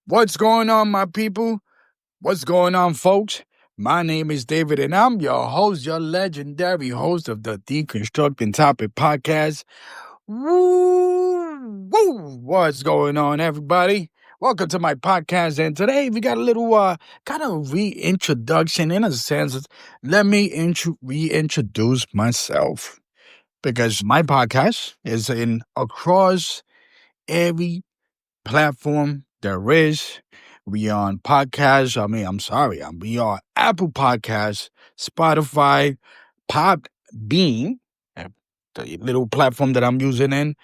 What's going on, my people? What's going on, folks? My name is David, and I'm your host, your legendary host of the Deconstructing Topic podcast. Woo! Woo! What's going on, everybody? Welcome to my podcast, and today we got a little kind of reintroduction in a sense. Let me reintroduce myself because my podcast is in across every platform there is. We on podcasts. We on Apple Podcasts, Spotify, Podbean, the little platform that I'm using in.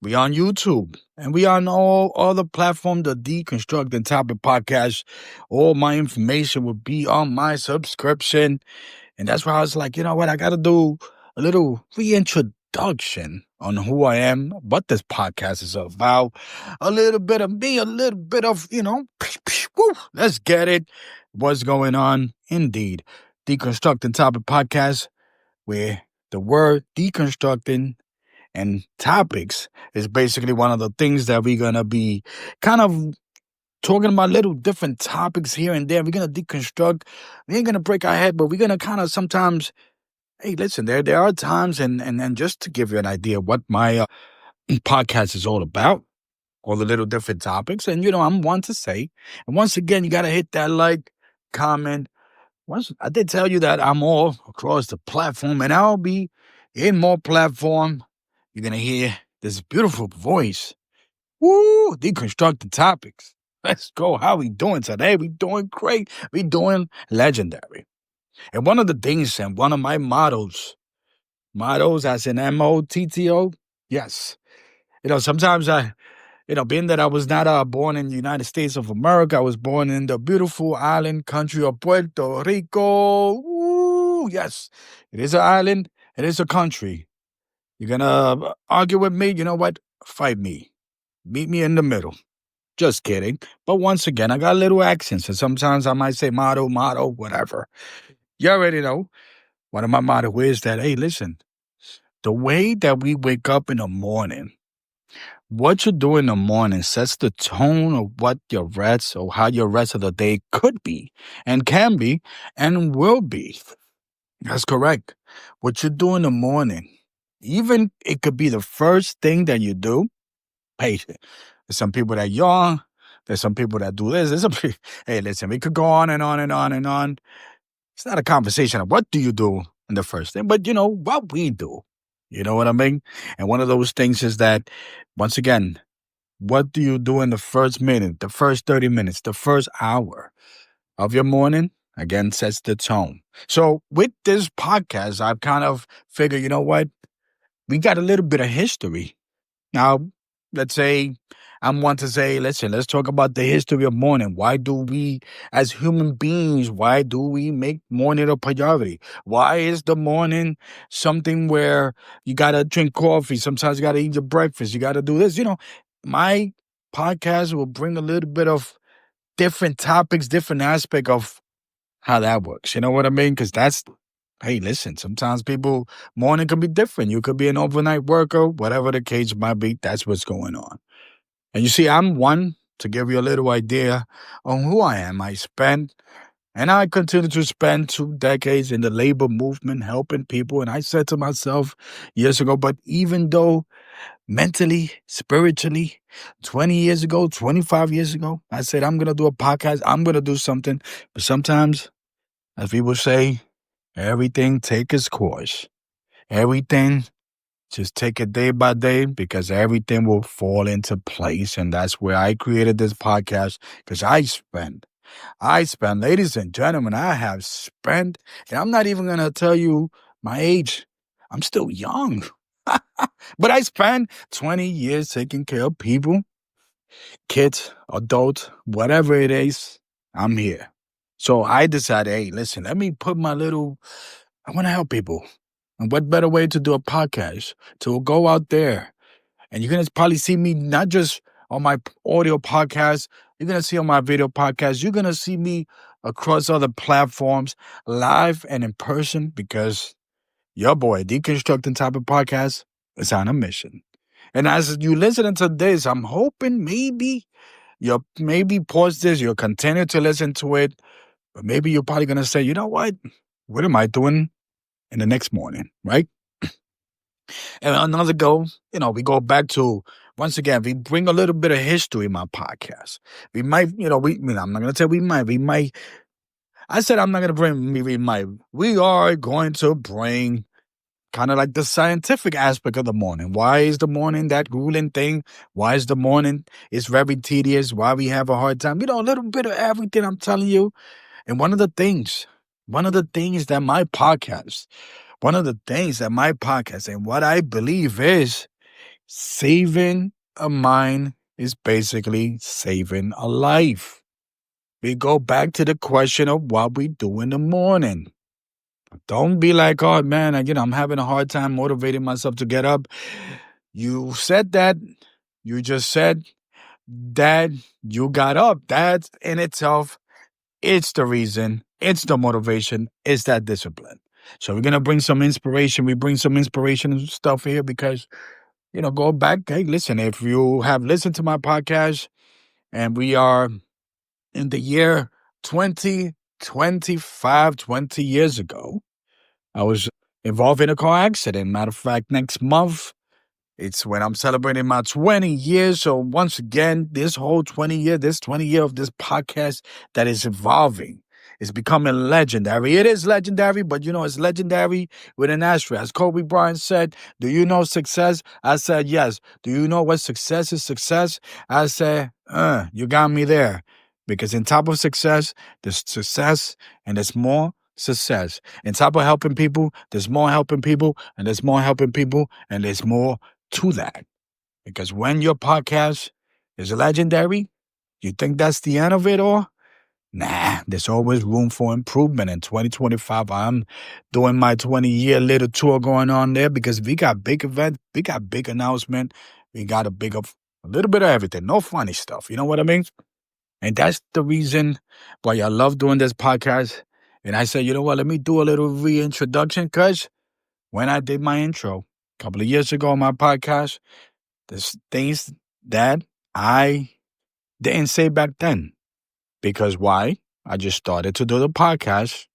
We on YouTube. And we on all other platforms, the Deconstructing Topic podcast. All my information will be on my subscription. And that's why I was like, you know what? I got to do a little reintroduction on who I am, what this podcast is about. A little bit of me, a little bit of, woo, let's get it. What's going on? Indeed. Deconstructing Topic podcast, where the word deconstructing and topics is basically one of the things that we're going to be kind of talking about little different topics here and there. We're going to deconstruct. We ain't going to break our head, but we're going to kind of sometimes, hey, listen, there are times, and just to give you an idea of what my podcast is all about, all the little different topics. And, I'm one to say, and once again, you got to hit that like, comment. Once I did tell you that I'm all across the platform, and I'll be in more platform. You're going to hear this beautiful voice. Woo! Deconstructing topics. Let's go. How we doing today? We doing great. We doing legendary. And one of the things and one of my mottos as in M-O-T-T-O, yes. Sometimes being that I was not born in the United States of America, I was born in the beautiful island country of Puerto Rico. Woo! Yes. It is an island. It is a country. You're going to argue with me? You know what? Fight me. Meet me in the middle. Just kidding. But once again, I got little accents, and sometimes I might say motto, whatever. You already know. One of my motto is that, hey, listen, the way that we wake up in the morning, what you do in the morning sets the tone of what your rest or how your rest of the day could be and can be and will be. That's correct. What you do in the morning, even it could be the first thing that you do. Hey, there's some people that yawn. There's some people that do this. Hey, listen, we could go on and on and on and on. It's not a conversation of what do you do in the first thing, but what we do. You know what I mean? And one of those things is that, once again, what do you do in the first minute, the first 30 minutes, the first hour of your morning? Again, sets the tone. So with this podcast, I've kind of figured, you know what? We got a little bit of history. Now, let's say I'm one to say, listen, let's talk about the history of morning. Why do we, as human beings, why do we make morning a priority? Why is the morning something where you got to drink coffee? Sometimes you got to eat your breakfast. You got to do this. My podcast will bring a little bit of different topics, different aspect of how that works. You know what I mean? Because hey, listen, sometimes people, morning can be different. You could be an overnight worker, whatever the case might be. That's what's going on. And you see, I'm one to give you a little idea on who I am. I continue to spend 2 decades in the labor movement, helping people. And I said to myself years ago, but even though mentally, spiritually, 20 years ago, 25 years ago, I said, I'm going to do a podcast. I'm going to do something. But sometimes, as people say, everything take its course. Everything, just take it day by day because everything will fall into place. And that's where I created this podcast because I spent, ladies and gentlemen, I have spent, and I'm not even going to tell you my age. I'm still young. But I spent 20 years taking care of people, kids, adults, whatever it is, I'm here. So I decided, hey, listen, let me put I want to help people. And what better way to do a podcast? To go out there. And you're going to probably see me not just on my audio podcast. You're going to see on my video podcast. You're going to see me across other platforms, live and in person, because your boy, Deconstructing Topic Podcast, is on a mission. And as you listen to this, I'm hoping maybe You'll maybe pause this, you'll continue to listen to it, but maybe you're probably going to say, you know what am I doing in the next morning, right? And another go, we go back to, once again, we bring a little bit of history in my podcast. We might, I'm not going to say we might, I said I'm not going to bring, we might, we are going to bring kind of like the scientific aspect of the morning. Why is the morning that grueling thing? Why is the morning? It's very tedious. Why we have a hard time? A little bit of everything, I'm telling you. And one of the things that my podcast, and what I believe is saving a mind is basically saving a life. We go back to the question of what we do in the morning. Don't be like, oh man, I'm having a hard time motivating myself to get up. You said that. You just said that you got up. That in itself, it's the reason. It's the motivation. It's that discipline. So we're going to bring some inspiration. We bring some inspiration stuff here because, go back. Hey, listen, if you have listened to my podcast and we are in the year 2025, 20 years ago, I was involved in a car accident. Matter of fact, next month, it's when I'm celebrating my 20 years. So once again, this whole 20 year of this podcast that is evolving, is becoming legendary. It is legendary, but it's legendary with an asterisk. As Kobe Bryant said, do you know success? I said, yes. Do you know what success is? Success? I said, you got me there. Because in top of success, there's success and there's more success. In top of helping people, there's more helping people, and there's more helping people, and there's more to that. Because when your podcast is legendary, you think that's the end of it all? Nah, there's always room for improvement. In 2025, I'm doing my 20-year little tour going on there because we got big events, we got big announcement, we got a little bit of everything. No funny stuff, you know what I mean? And that's the reason why I love doing this podcast. And I said, you know what, let me do a little reintroduction because when I did my intro a couple of years ago on my podcast, there's things that I didn't say back then. Because why? I just started to do the podcast.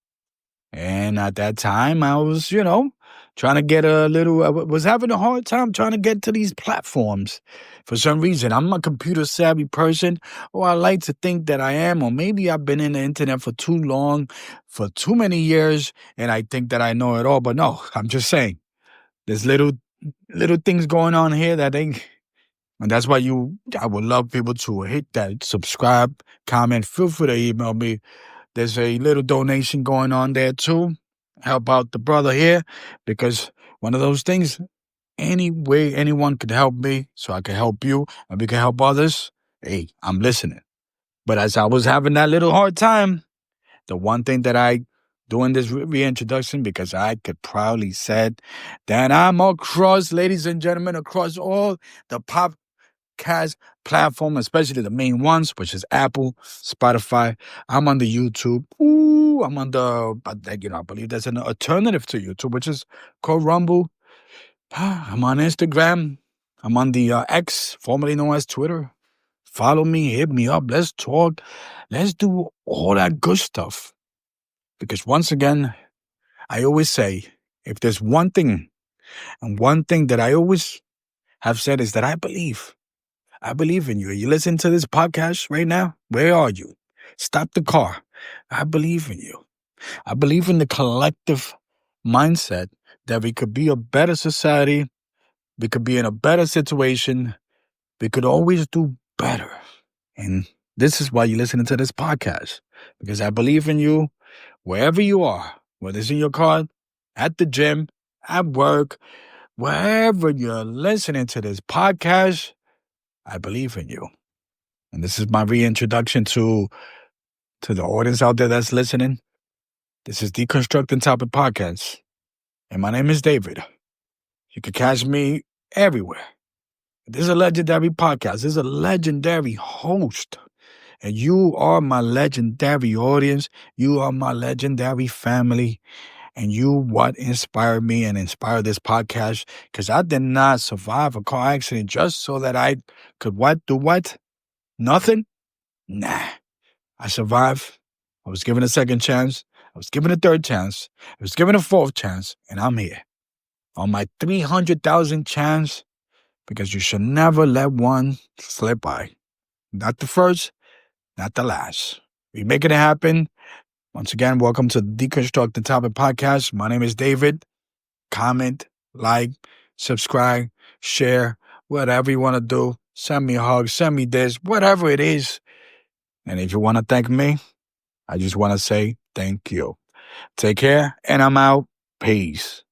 And at that time, I was, trying to get I was having a hard time trying to get to these platforms. For some reason, I'm a computer savvy person, or I like to think that I am, or maybe I've been in the internet for too long, for too many years, and I think that I know it all. But no, I'm just saying, there's little things going on here that ain't. And that's why I would love people to hit that subscribe, comment, feel free to email me. There's a little donation going on there too. Help out the brother here because one of those things, any way anyone could help me so I can help you and we can help others, hey, I'm listening. But as I was having that little hard time, the one thing that I do in this reintroduction, because I could proudly say that I'm across, ladies and gentlemen, across all the podcast platform, especially the main ones, which is Apple, Spotify. I'm on the YouTube. I'm on I believe there's an alternative to YouTube, which is called Rumble. I'm on Instagram. I'm on the X, formerly known as Twitter. Follow me, hit me up. Let's talk. Let's do all that good stuff. Because once again, I always say, if there's one thing, and one thing that I always have said is that I believe in you. You listen to this podcast right now? Where are you? Stop the car. I believe in you. I believe in the collective mindset that we could be a better society. We could be in a better situation. We could always do better. And this is why you're listening to this podcast. Because I believe in you wherever you are. Whether it's in your car, at the gym, at work, wherever you're listening to this podcast, I believe in you. And this is my reintroduction to the audience out there that's listening. This is D-constructing Topic Podcast. And my name is David. You can catch me everywhere. This is a legendary podcast. This is a legendary host. And you are my legendary audience. You are my legendary family. And you what inspired me and inspired this podcast. Because I did not survive a car accident just so that I could do what? Nothing. Nah. I survived. I was given a second chance. I was given a third chance. I was given a fourth chance. And I'm here on my 300,000 chance, because you should never let one slip by. Not the first, not the last. We making it happen. Once again, welcome to the D-constructing Topic podcast. My name is David. Comment, like, subscribe, share, whatever you want to do. Send me a hug, send me this, whatever it is. And if you want to thank me, I just want to say thank you. Take care, and I'm out. Peace.